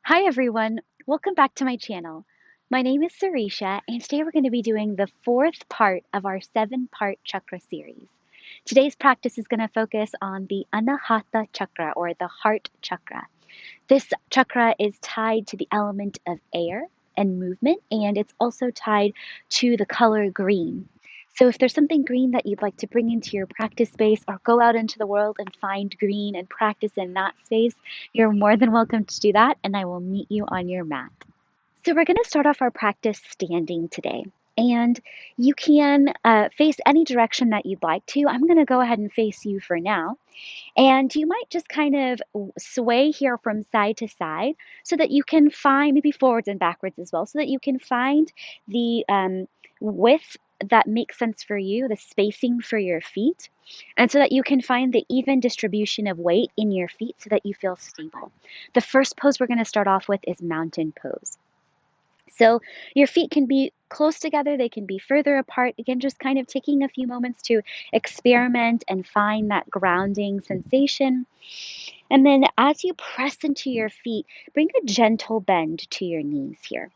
Hi everyone, welcome back to my channel. My name is Sireesha, and today we're going to be doing the fourth part of our 7-part chakra series. Today's practice is going to focus on the Anahata chakra, or the heart chakra. This chakra is tied to the element of air and movement, and it's also tied to the color green. So if there's something green that you'd like to bring into your practice space or go out into the world and find green and practice in that space, you're more than welcome to do that, and I will meet you on your mat. So we're going to start off our practice standing today. And you can face any direction that you'd like to. I'm going to go ahead and face you for now. And you might just kind of sway here from side to side so that you can find, maybe forwards and backwards as well, so that you can find the width that makes sense for you, the spacing for your feet, and so that you can find the even distribution of weight in your feet so that you feel stable. The first pose we're going to start off with is mountain pose. So your feet can be close together, they can be further apart. Again, just kind of taking a few moments to experiment and find that grounding sensation. And then as you press into your feet, bring a gentle bend to your knees here.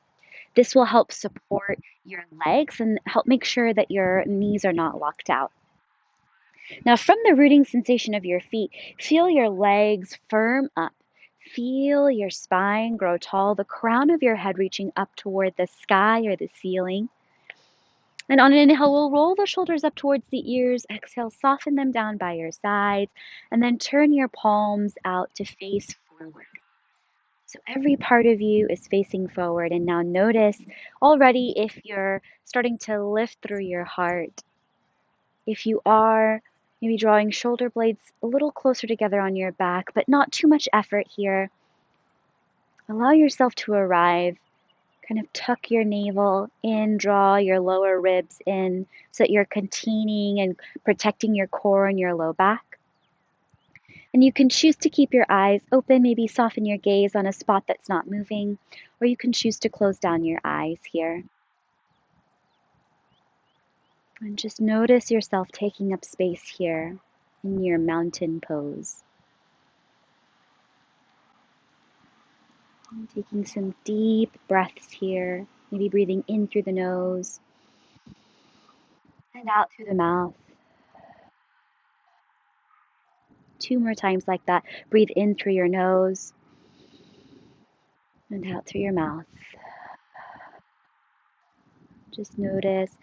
This will help support your legs and help make sure that your knees are not locked out. Now, from the rooting sensation of your feet, feel your legs firm up. Feel your spine grow tall, the crown of your head reaching up toward the sky or the ceiling. And on an inhale, we'll roll the shoulders up towards the ears. Exhale, soften them down by your sides, and then turn your palms out to face forward. So every part of you is facing forward. And now notice already if you're starting to lift through your heart. If you are, maybe drawing shoulder blades a little closer together on your back, but not too much effort here. Allow yourself to arrive. Kind of tuck your navel in, draw your lower ribs in so that you're containing and protecting your core and your low back. And you can choose to keep your eyes open, maybe soften your gaze on a spot that's not moving, or you can choose to close down your eyes here. And just notice yourself taking up space here in your mountain pose. And taking some deep breaths here, maybe breathing in through the nose and out through the mouth. 2 more times like that. Breathe in through your nose and out through your mouth. Just notice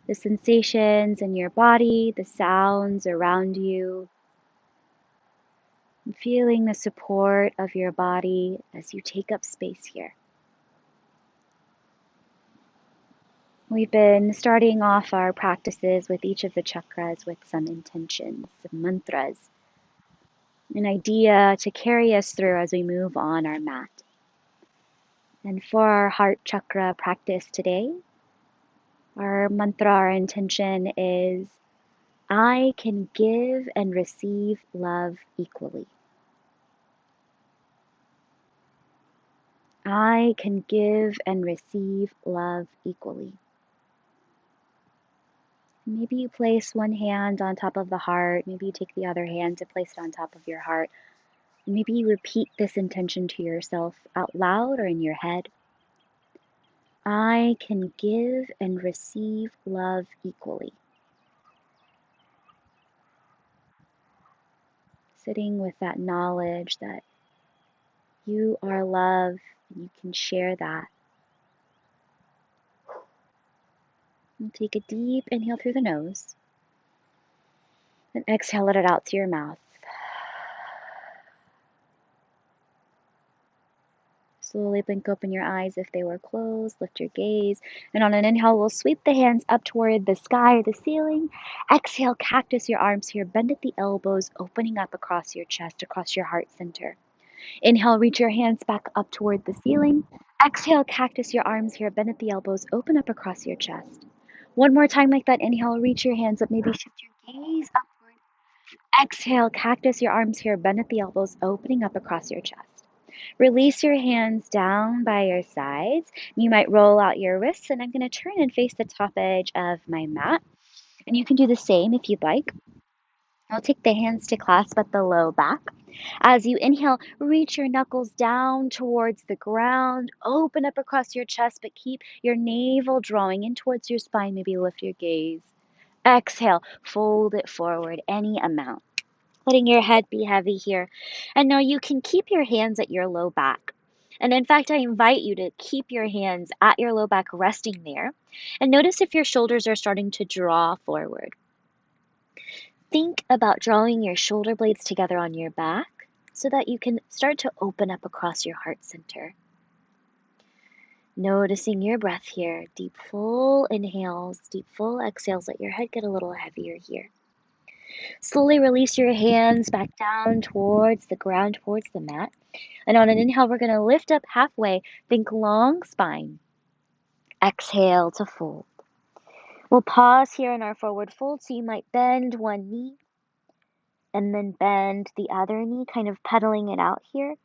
the sensations in your body, the sounds around you, and feeling the support of your body as you take up space here. We've been starting off our practices with each of the chakras with some intentions, some mantras, an idea to carry us through as we move on our mat. And for our heart chakra practice today, our mantra, our intention is, I can give and receive love equally. I can give and receive love equally. Maybe you place one hand on top of the heart. Maybe you take the other hand to place it on top of your heart. Maybe you repeat this intention to yourself out loud or in your head. I can give and receive love equally. Sitting with that knowledge that you are love and you can share that. And take a deep inhale through the nose. And exhale, let it out through your mouth. Slowly blink open your eyes if they were closed. Lift your gaze. And on an inhale, we'll sweep the hands up toward the sky or the ceiling. Exhale, cactus your arms here. Bend at the elbows, opening up across your chest, across your heart center. Inhale, reach your hands back up toward the ceiling. Exhale, cactus your arms here. Bend at the elbows, open up across your chest. One more time like that. Inhale, reach your hands up. Maybe shift your gaze upward. Exhale, cactus your arms here. Bend at the elbows, opening up across your chest. Release your hands down by your sides. You might roll out your wrists, and I'm going to turn and face the top edge of my mat. And you can do the same if you'd like. Now take the hands to clasp at the low back. As you inhale, reach your knuckles down towards the ground. Open up across your chest, but keep your navel drawing in towards your spine. Maybe lift your gaze. Exhale, fold it forward any amount. Letting your head be heavy here. And now you can keep your hands at your low back. And in fact, I invite you to keep your hands at your low back resting there. And notice if your shoulders are starting to draw forward. Think about drawing your shoulder blades together on your back so that you can start to open up across your heart center. Noticing your breath here. Deep, full inhales, deep, full exhales. Let your head get a little heavier here. Slowly release your hands back down towards the ground, towards the mat. And on an inhale, we're going to lift up halfway. Think long spine. Exhale to fold. We'll pause here in our forward fold, so you might bend one knee and then bend the other knee, kind of pedaling it out here.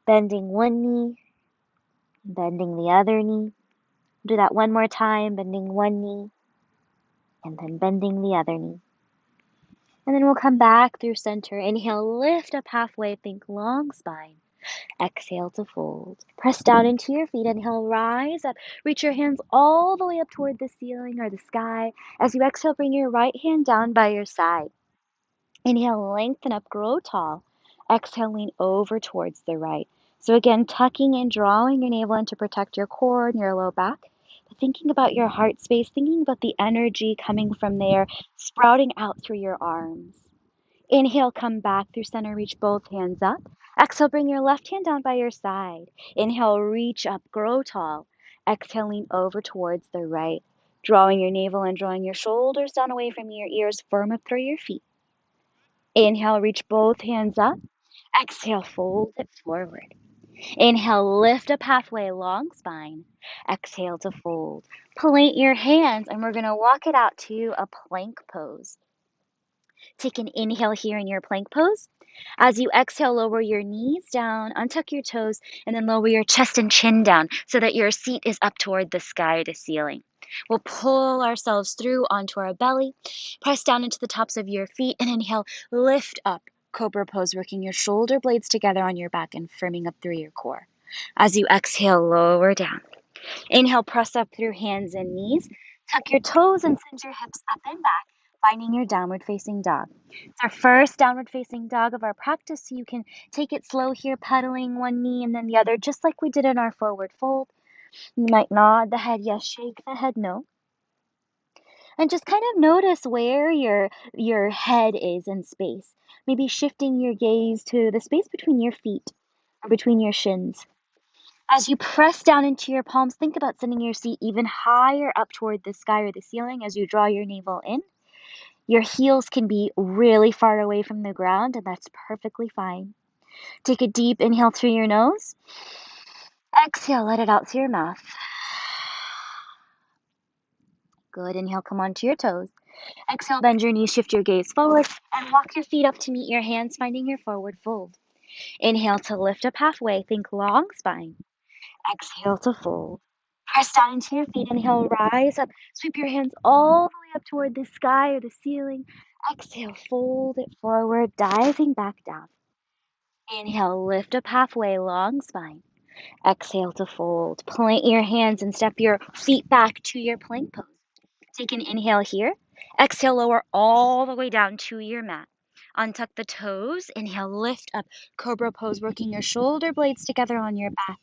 Bending one knee, bending the other knee. Do that one more time, bending one knee, and then bending the other knee. And then we'll come back through center. Inhale, lift up halfway, think long spine. Exhale to fold. Press down into your feet. Inhale, rise up. Reach your hands all the way up toward the ceiling or the sky. As you exhale, bring your right hand down by your side. Inhale, lengthen up, grow tall. Exhale, lean over towards the right. So again, tucking and drawing your navel in to protect your core and your low back. But thinking about your heart space, thinking about the energy coming from there, sprouting out through your arms. Inhale, come back through center, reach both hands up. Exhale, bring your left hand down by your side. Inhale, reach up, grow tall. Exhale, lean over towards the right. Drawing your navel and drawing your shoulders down away from your ears, firm up through your feet. Inhale, reach both hands up. Exhale, fold it forward. Inhale, lift up halfway, long spine. Exhale to fold. Plant your hands, and we're going to walk it out to a plank pose. Take an inhale here in your plank pose. As you exhale, lower your knees down, untuck your toes, and then lower your chest and chin down so that your seat is up toward the sky or the ceiling. We'll pull ourselves through onto our belly, press down into the tops of your feet, and inhale, lift up, Cobra pose, working your shoulder blades together on your back and firming up through your core. As you exhale, lower down. Inhale, press up through hands and knees, tuck your toes and send your hips up and back, finding your downward facing dog. It's our first downward facing dog of our practice, so you can take it slow here, pedaling one knee and then the other, just like we did in our forward fold. You might nod the head yes, shake the head no. And just kind of notice where your head is in space. Maybe shifting your gaze to the space between your feet or between your shins. As you press down into your palms, think about sending your seat even higher up toward the sky or the ceiling as you draw your navel in. Your heels can be really far away from the ground, and that's perfectly fine. Take a deep inhale through your nose. Exhale, let it out through your mouth. Good. Inhale, come onto your toes. Exhale, bend your knees, shift your gaze forward, and walk your feet up to meet your hands, finding your forward fold. Inhale to lift up halfway. Think long spine. Exhale to fold. Press down into your feet. Inhale, rise up. Sweep your hands all the way up toward the sky or the ceiling. Exhale, fold it forward, diving back down. Inhale, lift up halfway, long spine. Exhale to fold. Plant your hands and step your feet back to your plank pose. Take an inhale here. Exhale, lower all the way down to your mat. Untuck the toes. Inhale, lift up, Cobra pose, working your shoulder blades together on your back.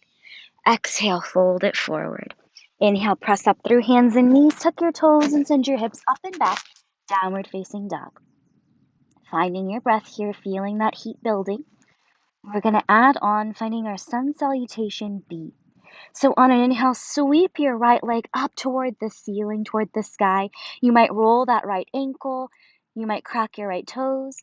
Exhale, fold it forward. Inhale, press up through hands and knees, tuck your toes and send your hips up and back, downward facing dog. Finding your breath here, feeling that heat building. We're going to add on finding our sun salutation beat. So on an inhale, sweep your right leg up toward the ceiling, toward the sky. You might roll that right ankle. You might crack your right toes.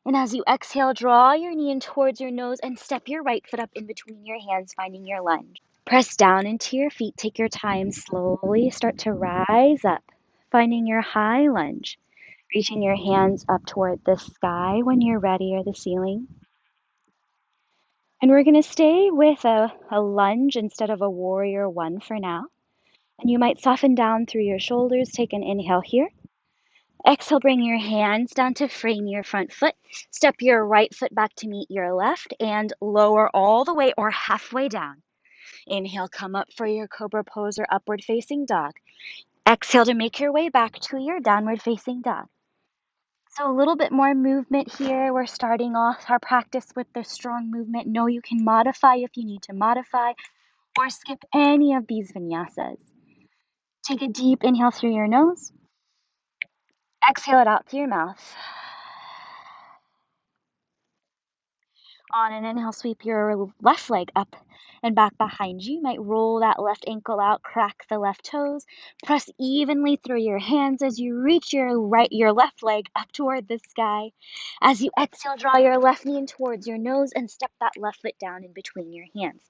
And as you exhale, draw your knee in towards your nose and step your right foot up in between your hands, finding your lunge. Press down into your feet. Take your time. Slowly start to rise up, finding your high lunge. Reaching your hands up toward the sky when you're ready or the ceiling. And we're going to stay with a lunge instead of a warrior one for now. And you might soften down through your shoulders. Take an inhale here. Exhale, bring your hands down to frame your front foot. Step your right foot back to meet your left and lower all the way or halfway down. Inhale, come up for your Cobra pose or upward facing dog. Exhale to make your way back to your downward facing dog. So a little bit more movement here. We're starting off our practice with the strong movement. Know you can modify if you need to modify or skip any of these vinyasas. Take a deep inhale through your nose. Exhale it out through your mouth. On an inhale, sweep your left leg up and back behind you. You might roll that left ankle out, crack the left toes. Press evenly through your hands as you reach your left leg up toward the sky. As you exhale, draw your left knee in towards your nose and step that left foot down in between your hands.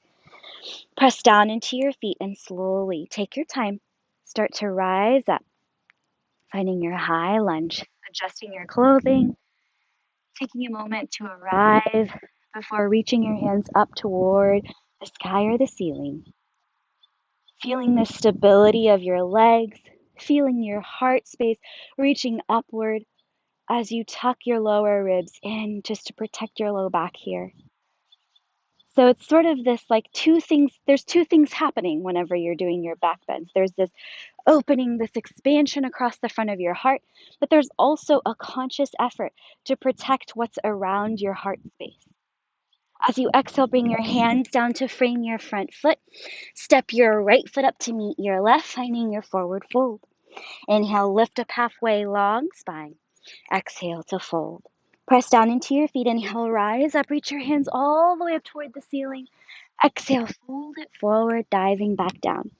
Press down into your feet and slowly take your time. Start to rise up, finding your high lunge, adjusting your clothing, taking a moment to arrive before reaching your hands up toward the sky or the ceiling. Feeling the stability of your legs, feeling your heart space reaching upward as you tuck your lower ribs in just to protect your low back here. So it's sort of this like there's two things happening whenever you're doing your back bends. There's this opening, this expansion across the front of your heart, but there's also a conscious effort to protect what's around your heart space. As you exhale, bring your hands down to frame your front foot. Step your right foot up to meet your left, finding your forward fold. Inhale, lift up halfway, long spine. Exhale to fold. Press down into your feet. Inhale, rise up, reach your hands all the way up toward the ceiling. Exhale, fold it forward, diving back down.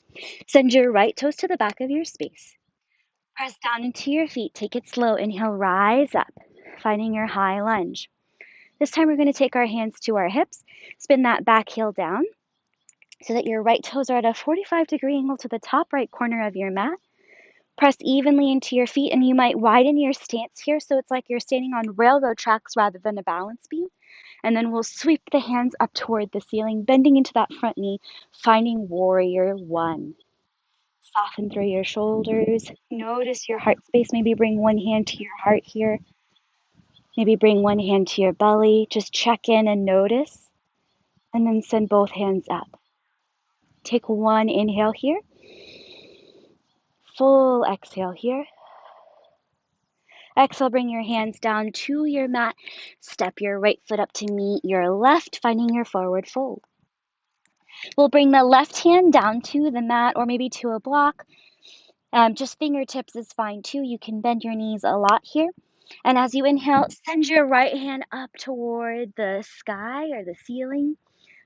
Send your right toes to the back of your space. Press down into your feet. Take it slow. Inhale, rise up, finding your high lunge. This time we're going to take our hands to our hips. Spin that back heel down so that your right toes are at a 45-degree angle to the top right corner of your mat. Press evenly into your feet, and you might widen your stance here so it's like you're standing on railroad tracks rather than a balance beam. And then we'll sweep the hands up toward the ceiling, bending into that front knee, finding warrior one. Soften through your shoulders. Notice your heart space. Maybe bring one hand to your heart here. Maybe bring one hand to your belly. Just check in and notice. And then send both hands up. Take one inhale here. Full exhale here. Exhale, bring your hands down to your mat. Step your right foot up to meet your left, finding your forward fold. We'll bring the left hand down to the mat or maybe to a block. Just fingertips is fine too. You can bend your knees a lot here. And as you inhale, send your right hand up toward the sky or the ceiling,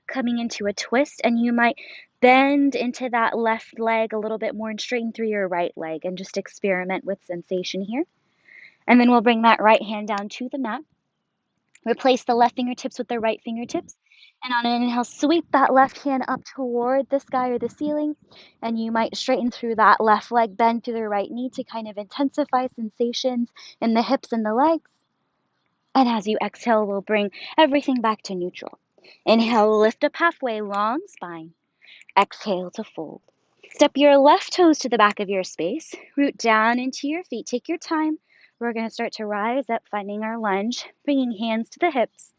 coming into a twist. And you might bend into that left leg a little bit more and straighten through your right leg and just experiment with sensation here. And then we'll bring that right hand down to the mat. Replace the left fingertips with the right fingertips. And on an inhale, sweep that left hand up toward the sky or the ceiling. And you might straighten through that left leg, bend through the right knee to kind of intensify sensations in the hips and the legs. And as you exhale, we'll bring everything back to neutral. Inhale, lift up halfway, long spine. Exhale to fold. Step your left toes to the back of your space. Root down into your feet. Take your time. We're going to start to rise up, finding our lunge, bringing hands to the hips,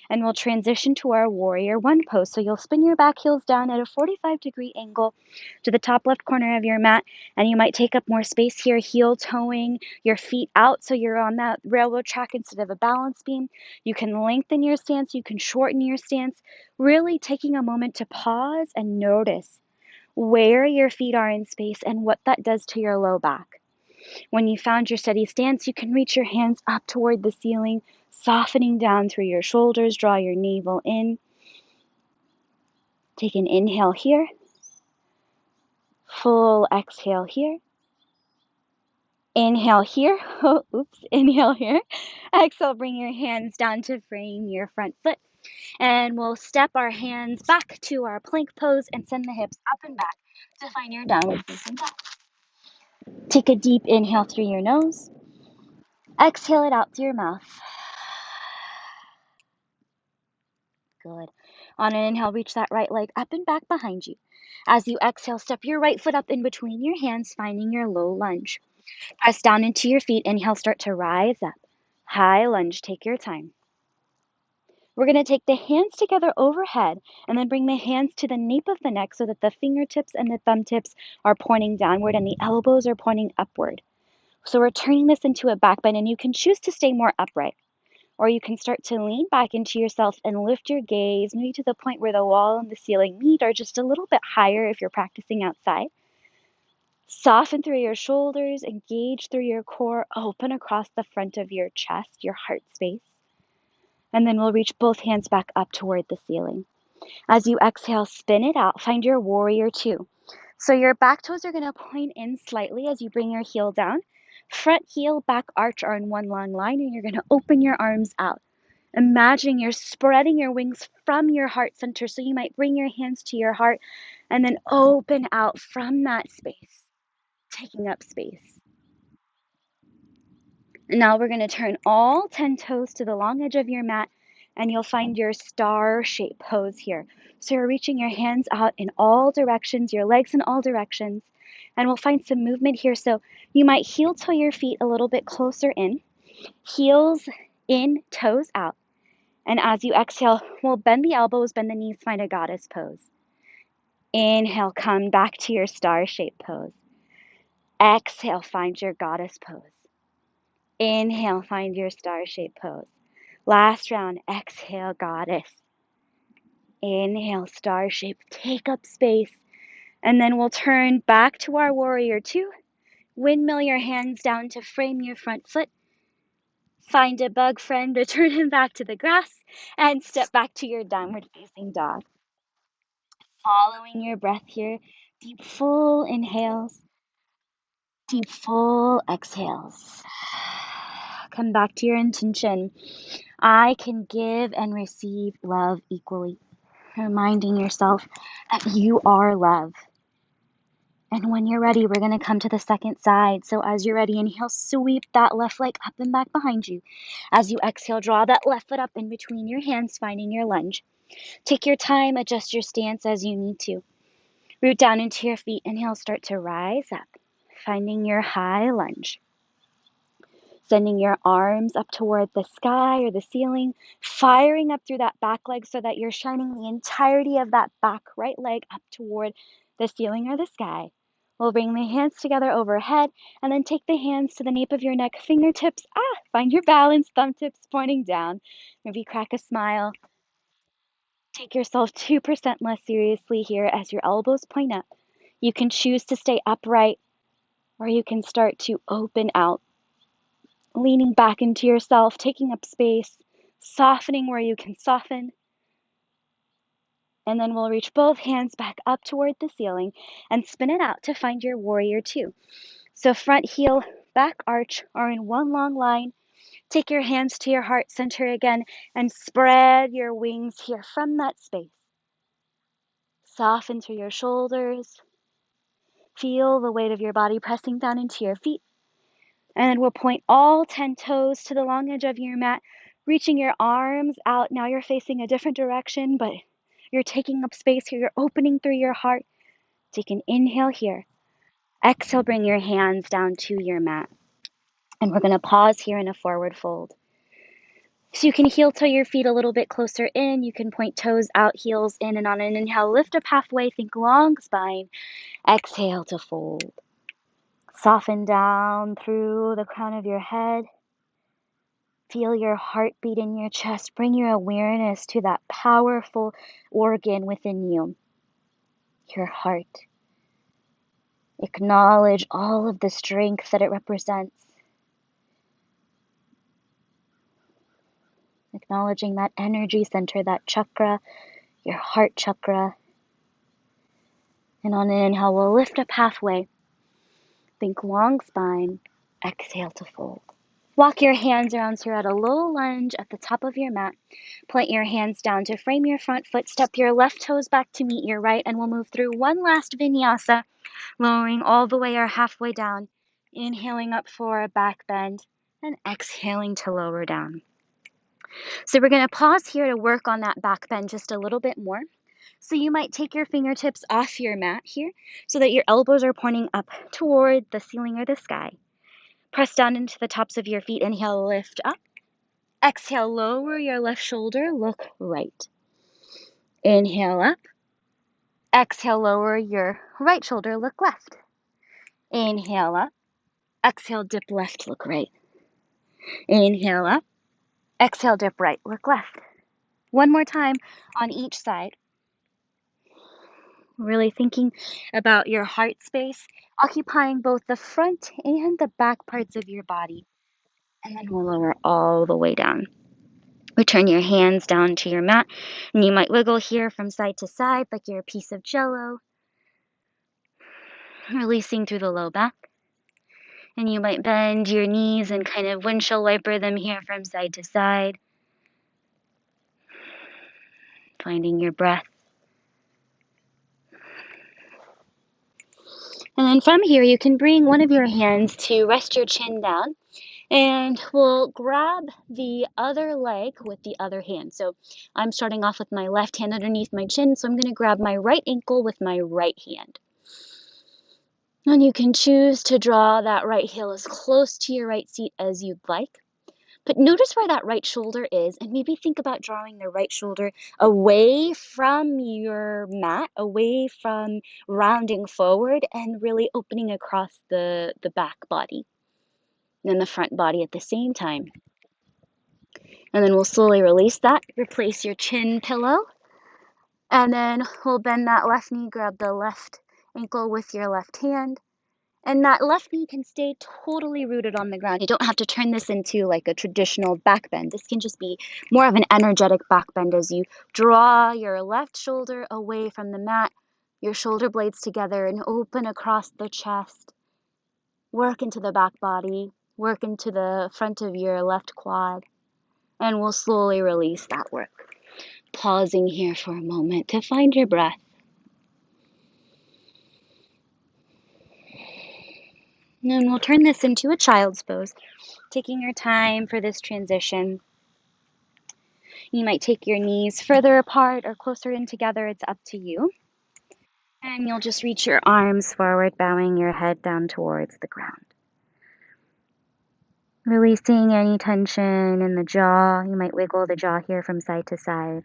and we'll transition to our warrior one pose. So you'll spin your back heels down at a 45-degree angle to the top left corner of your mat, and you might take up more space here, heel toeing your feet out so you're on that railroad track instead of a balance beam. You can lengthen your stance, you can shorten your stance, really taking a moment to pause and notice where your feet are in space and what that does to your low back. When you found your steady stance, you can reach your hands up toward the ceiling, softening down through your shoulders. Draw your navel in. Take an inhale here. Full exhale here. Inhale here. Oh, oops. Inhale here. Exhale, bring your hands down to frame your front foot. And we'll step our hands back to our plank pose and send the hips up and back to find your downward facing dog. Take a deep inhale through your nose. Exhale it out through your mouth. Good. On an inhale, reach that right leg up and back behind you. As you exhale, step your right foot up in between your hands, finding your low lunge. Press down into your feet. Inhale, start to rise up. High lunge, take your time. We're going to take the hands together overhead and then bring the hands to the nape of the neck so that the fingertips and the thumb tips are pointing downward and the elbows are pointing upward. So we're turning this into a back bend, and you can choose to stay more upright, or you can start to lean back into yourself and lift your gaze, maybe to the point where the wall and the ceiling meet, or just a little bit higher if you're practicing outside. Soften through your shoulders, engage through your core, open across the front of your chest, your heart space. And then we'll reach both hands back up toward the ceiling. As you exhale, spin it out. Find your warrior two. So your back toes are going to point in slightly as you bring your heel down. Front heel, back arch are in one long line, and you're going to open your arms out. Imagining you're spreading your wings from your heart center. So you might bring your hands to your heart and then open out from that space, taking up space. And now we're going to turn all 10 toes to the long edge of your mat, and you'll find your star-shaped pose here. So you're reaching your hands out in all directions, your legs in all directions, and we'll find some movement here. So you might heel toe your feet a little bit closer in, heels in, toes out. And as you exhale, we'll bend the elbows, bend the knees, find a goddess pose. Inhale, come back to your star-shaped pose. Exhale, find your goddess pose. Inhale, find your star-shaped pose. Last round, exhale, goddess. Inhale, star-shaped, take up space. And then we'll turn back to our warrior two. Windmill your hands down to frame your front foot. Find a bug friend, return him back to the grass, and step back to your downward facing dog. Following your breath here, deep full inhales, deep full exhales. Come back to your intention. I can give and receive love equally. Reminding yourself that you are love. And when you're ready, we're going to come to the second side. So as you're ready, inhale, sweep that left leg up and back behind you. As you exhale, draw that left foot up in between your hands, finding your lunge. Take your time, adjust your stance as you need to. Root down into your feet. Inhale, start to rise up, finding your high lunge. Sending your arms up toward the sky or the ceiling, firing up through that back leg so that you're shining the entirety of that back right leg up toward the ceiling or the sky. We'll bring the hands together overhead and then take the hands to the nape of your neck, fingertips. Find your balance, thumb tips pointing down. Maybe crack a smile. Take yourself 2% less seriously here as your elbows point up. You can choose to stay upright, or you can start to open out. Leaning back into yourself, taking up space, softening where you can soften. And then we'll reach both hands back up toward the ceiling and spin it out to find your warrior two. So front heel, back arch are in one long line. Take your hands to your heart center again and spread your wings here from that space. Soften through your shoulders. Feel the weight of your body pressing down into your feet. And then we'll point all 10 toes to the long edge of your mat, reaching your arms out. Now you're facing a different direction, but you're taking up space here. You're opening through your heart. Take an inhale here. Exhale, bring your hands down to your mat. And we're going to pause here in a forward fold. So you can heel toe your feet a little bit closer in. You can point toes out, heels in, and on an inhale, lift up halfway. Think long spine. Exhale to fold. Soften down through the crown of your head. Feel your heartbeat in your chest. Bring your awareness to that powerful organ within you, your heart. Acknowledge all of the strength that it represents. Acknowledging that energy center, that chakra, your heart chakra. And on an inhale, we'll lift up halfway. Think long spine. Exhale to fold. Walk your hands around so you're at a low lunge at the top of your mat. Point your hands down to frame your front foot. Step your left toes back to meet your right, and we'll move through one last vinyasa, lowering all the way or halfway down. Inhaling up for a back bend, and exhaling to lower down. So we're going to pause here to work on that back bend just a little bit more. So you might take your fingertips off your mat here so that your elbows are pointing up toward the ceiling or the sky. Press down into the tops of your feet. Inhale, lift up. Exhale, lower your left shoulder, look right. Inhale up. Exhale, lower your right shoulder, look left. Inhale up. Exhale, dip left, look right. Inhale up. Exhale, dip right, look left. One more time on each side. Really thinking about your heart space, occupying both the front and the back parts of your body. And then we'll lower all the way down. Return your hands down to your mat, and you might wiggle here from side to side like you're a piece of jello, releasing through the low back. And you might bend your knees and kind of windshield wiper them here from side to side, finding your breath. And then from here, you can bring one of your hands to rest your chin down, and we'll grab the other leg with the other hand. So I'm starting off with my left hand underneath my chin, so I'm going to grab my right ankle with my right hand. And you can choose to draw that right heel as close to your right seat as you'd like. But notice where that right shoulder is, and maybe think about drawing the right shoulder away from your mat, away from rounding forward, and really opening across the back body and the front body at the same time. And then we'll slowly release that. Replace your chin pillow. And then we'll bend that left knee, grab the left ankle with your left hand. And that left knee can stay totally rooted on the ground. You don't have to turn this into like a traditional back bend. This can just be more of an energetic back bend as you draw your left shoulder away from the mat, your shoulder blades together, and open across the chest. Work into the back body, work into the front of your left quad, and we'll slowly release that work. Pausing here for a moment to find your breath. And then we'll turn this into a child's pose, taking your time for this transition. You might take your knees further apart or closer in together, it's up to you. And you'll just reach your arms forward, bowing your head down towards the ground. Releasing any tension in the jaw. You might wiggle the jaw here from side to side.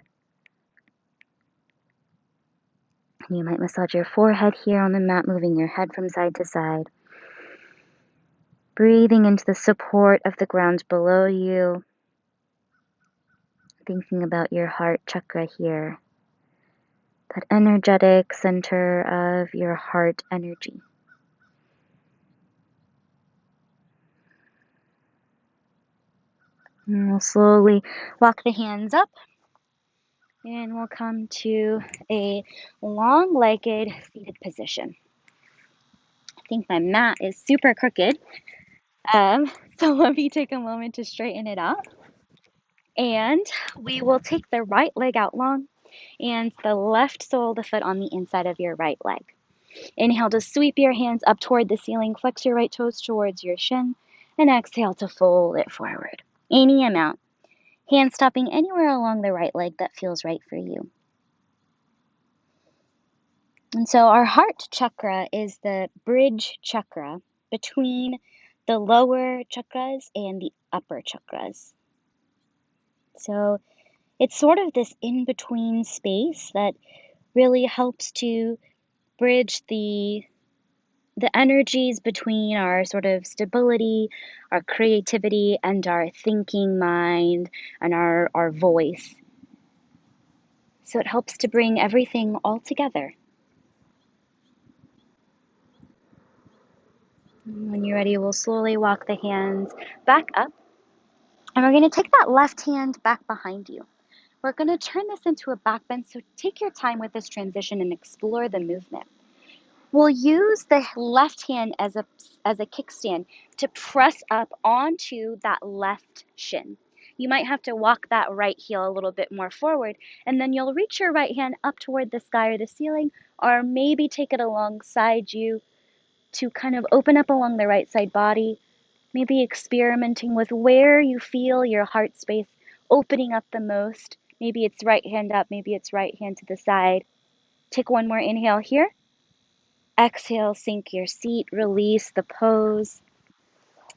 You might massage your forehead here on the mat, moving your head from side to side. Breathing into the support of the ground below you. Thinking about your heart chakra here. That energetic center of your heart energy. And we'll slowly walk the hands up. And we'll come to a long-legged seated position. I think my mat is super crooked. So let me take a moment to straighten it out. And we will take the right leg out long and the left sole of the foot on the inside of your right leg. Inhale to sweep your hands up toward the ceiling, flex your right toes towards your shin, and exhale to fold it forward. Any amount. Hands stopping anywhere along the right leg that feels right for you. And so our heart chakra is the bridge chakra between the lower chakras and the upper chakras. So it's sort of this in-between space that really helps to bridge the energies between our sort of stability, our creativity, and our thinking mind, and our voice. So it helps to bring everything all together. When you're ready, we'll slowly walk the hands back up. And we're going to take that left hand back behind you. We're going to turn this into a back bend, so take your time with this transition and explore the movement. We'll use the left hand as a kickstand to press up onto that left shin. You might have to walk that right heel a little bit more forward, and then you'll reach your right hand up toward the sky or the ceiling, or maybe take it alongside you to kind of open up along the right side body, maybe experimenting with where you feel your heart space opening up the most. Maybe it's right hand up, maybe it's right hand to the side. Take one more inhale here. Exhale, sink your seat, release the pose.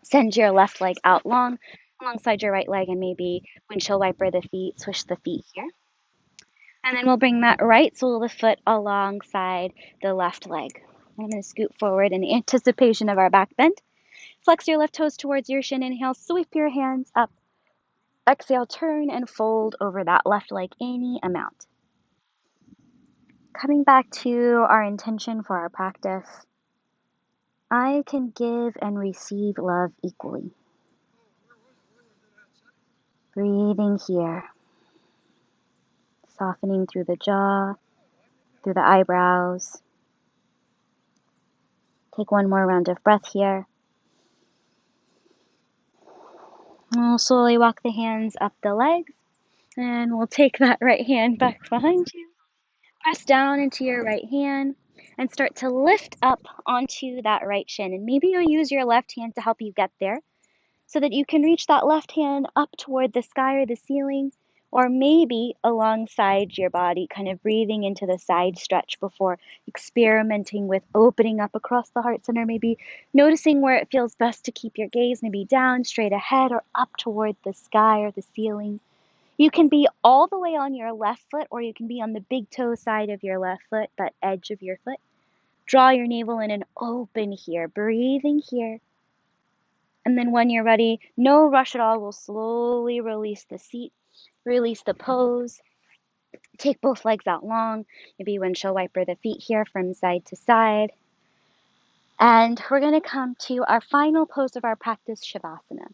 Send your left leg out long alongside your right leg and maybe windshield wiper the feet, swish the feet here. And then we'll bring that right sole of the foot alongside the left leg. I'm going to scoot forward in anticipation of our back bend. Flex your left toes towards your shin. Inhale, sweep your hands up. Exhale, turn and fold over that left leg any amount. Coming back to our intention for our practice, I can give and receive love equally. Breathing here, softening through the jaw, through the eyebrows. Take one more round of breath here. We'll slowly walk the hands up the legs, and we'll take that right hand back behind you. Press down into your right hand and start to lift up onto that right shin. And maybe you'll use your left hand to help you get there so that you can reach that left hand up toward the sky or the ceiling, or maybe alongside your body, kind of breathing into the side stretch before experimenting with opening up across the heart center, maybe noticing where it feels best to keep your gaze, maybe down, straight ahead, or up toward the sky or the ceiling. You can be all the way on your left foot, or you can be on the big toe side of your left foot, that edge of your foot. Draw your navel in and open here, breathing here. And then when you're ready, no rush at all, we'll slowly release the seat, release the pose. Take both legs out long, maybe windshield wiper the feet here from side to side. And we're going to come to our final pose of our practice, Shavasana.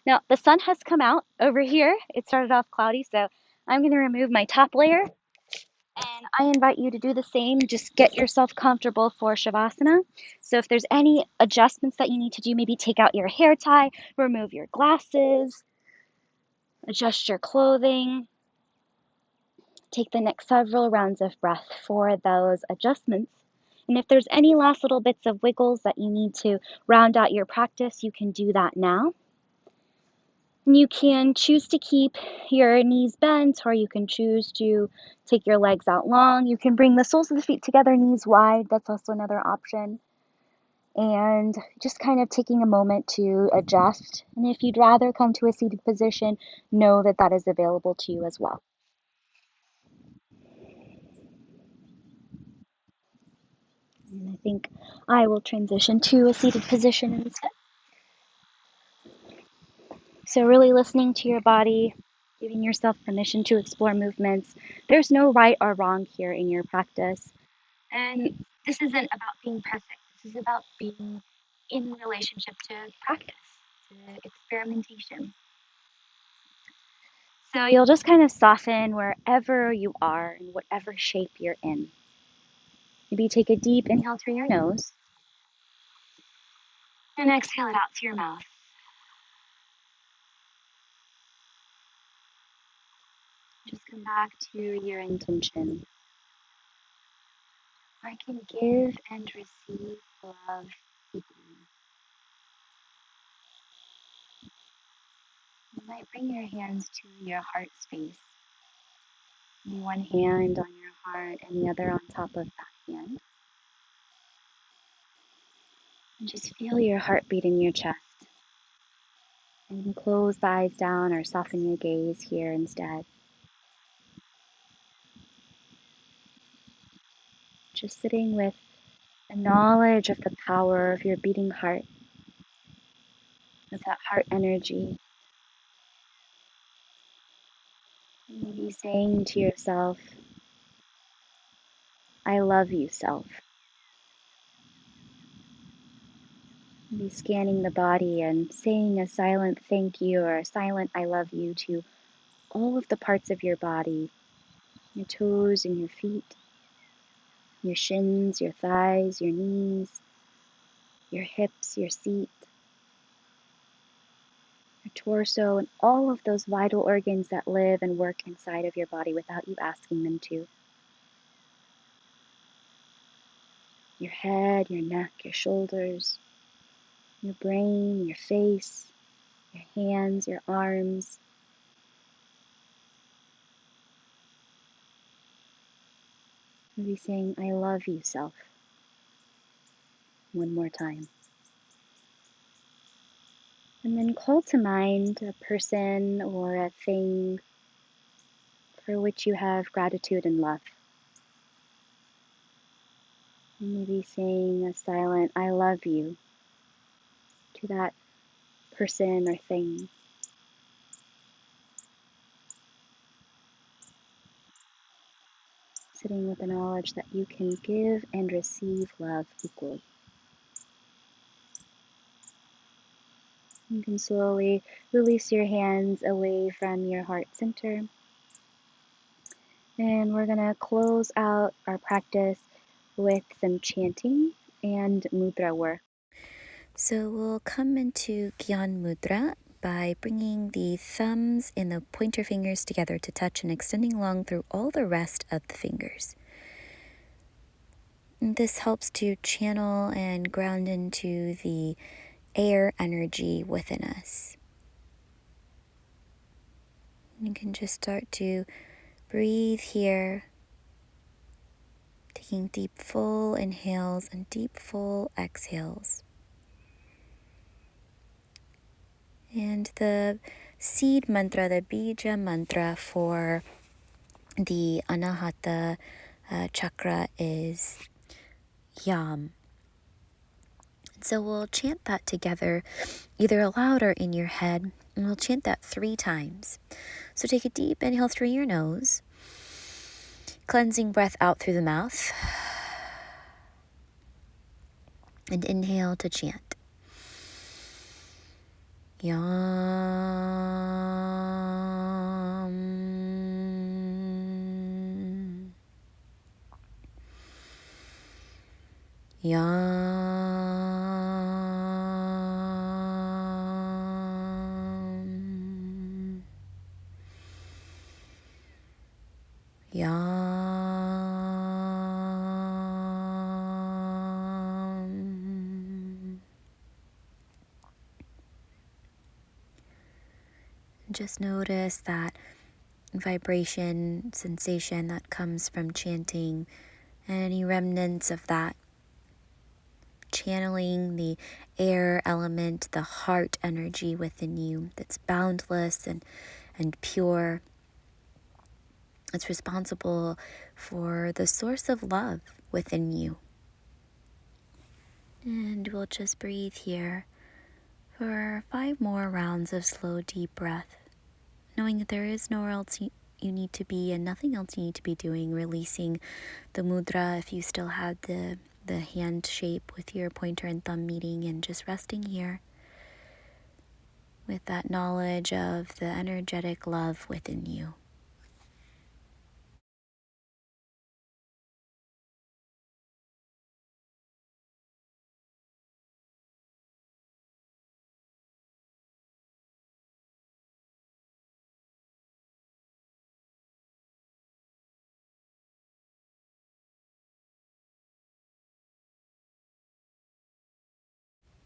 Now, the sun has come out over here. It started off cloudy, so I'm going to remove my top layer. And I invite you to do the same. Just get yourself comfortable for Shavasana. So if there's any adjustments that you need to do, maybe take out your hair tie, remove your glasses, adjust your clothing. Take the next several rounds of breath for those adjustments. And if there's any last little bits of wiggles that you need to round out your practice, you can do that now. And you can choose to keep your knees bent, or you can choose to take your legs out long. You can bring the soles of the feet together, knees wide. That's also another option. And just kind of taking a moment to adjust. And if you'd rather come to a seated position, know that that is available to you as well. And I think I will transition to a seated position instead. So really listening to your body, giving yourself permission to explore movements. There's no right or wrong here in your practice. And this isn't about being perfect. This is about being in relationship to practice, to experimentation. So you'll just kind of soften wherever you are in whatever shape you're in. Maybe take a deep inhale through your nose and exhale it out through your mouth. Just come back to your intention. I can give and receive love equally. You might bring your hands to your heart space. One hand on your heart and the other on top of that hand. And just feel your heartbeat in your chest. And close the eyes down or soften your gaze here instead. Just sitting with the knowledge of the power of your beating heart, of that heart energy. Maybe saying to yourself, I love you, self. Maybe scanning the body and saying a silent thank you or a silent I love you to all of the parts of your body, your toes and your feet, your shins, your thighs, your knees, your hips, your seat, your torso, and all of those vital organs that live and work inside of your body without you asking them to. Your head, your neck, your shoulders, your brain, your face, your hands, your arms. Maybe saying, I love you, self. One more time. And then call to mind a person or a thing for which you have gratitude and love. And maybe saying a silent "I love you" to that person or thing. Sitting with the knowledge that you can give and receive love equally. You can slowly release your hands away from your heart center. And we're going to close out our practice with some chanting and mudra work. So we'll come into Gyan Mudra by bringing the thumbs and the pointer fingers together to touch and extending along through all the rest of the fingers. And this helps to channel and ground into the air energy within us. You can just start to breathe here, taking deep full inhales and deep full exhales. And the seed mantra, the bija mantra for the Anahata chakra is Yam. So we'll chant that together, either aloud or in your head, and we'll chant that 3 times. So take a deep inhale through your nose, cleansing breath out through the mouth, and inhale to chant. Yam. Yam. Yam. Just notice that vibration, sensation that comes from chanting, and any remnants of that. Channeling the air element, the heart energy within you that's boundless and pure. It's responsible for the source of love within you. And we'll just breathe here for 5 more rounds of slow, deep breath, knowing that there is nowhere else you need to be and nothing else you need to be doing, releasing the mudra if you still have the hand shape with your pointer and thumb meeting, and just resting here with that knowledge of the energetic love within you.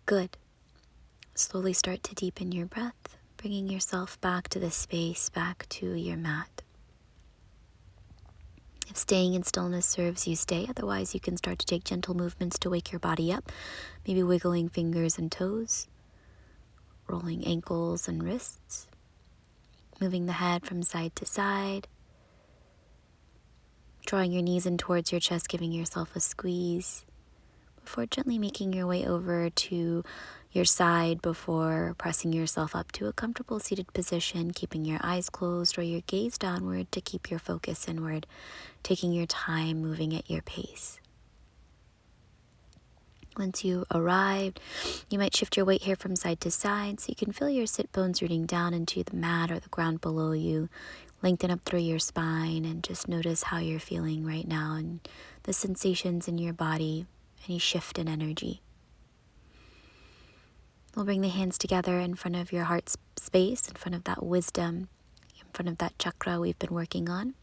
Good. Slowly start to deepen your breath, bringing yourself back to the space, back to your mat. If staying in stillness serves you, stay. Otherwise, you can start to take gentle movements to wake your body up, maybe wiggling fingers and toes, rolling ankles and wrists, moving the head from side to side, drawing your knees in towards your chest, giving yourself a squeeze, before gently making your way over to your side before pressing yourself up to a comfortable seated position, keeping your eyes closed or your gaze downward to keep your focus inward, taking your time, moving at your pace. Once you arrived, you might shift your weight here from side to side so you can feel your sit bones rooting down into the mat or the ground below you. Lengthen up through your spine and just notice how you're feeling right now and the sensations in your body, any shift in energy. We'll bring the hands together in front of your heart space, in front of that wisdom, in front of that chakra we've been working on.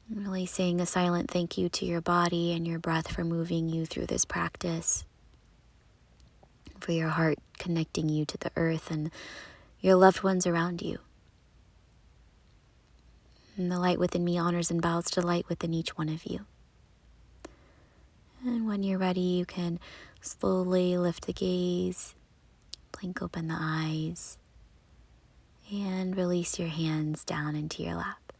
Really saying a silent thank you to your body and your breath for moving you through this practice, for your heart connecting you to the earth and your loved ones around you. And the light within me honors and bows to the light within each one of you. And when you're ready, you can slowly lift the gaze, Blink open the eyes and release your hands down into your lap.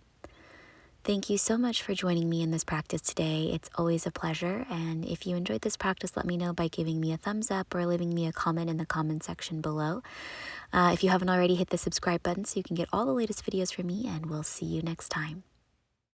Thank you so much for joining me in this practice today. It's always a pleasure. And if you enjoyed this practice, let me know by giving me a thumbs up or leaving me a comment in the comment section below. If you haven't already, hit the subscribe button so you can get all the latest videos from me, and we'll see you next time.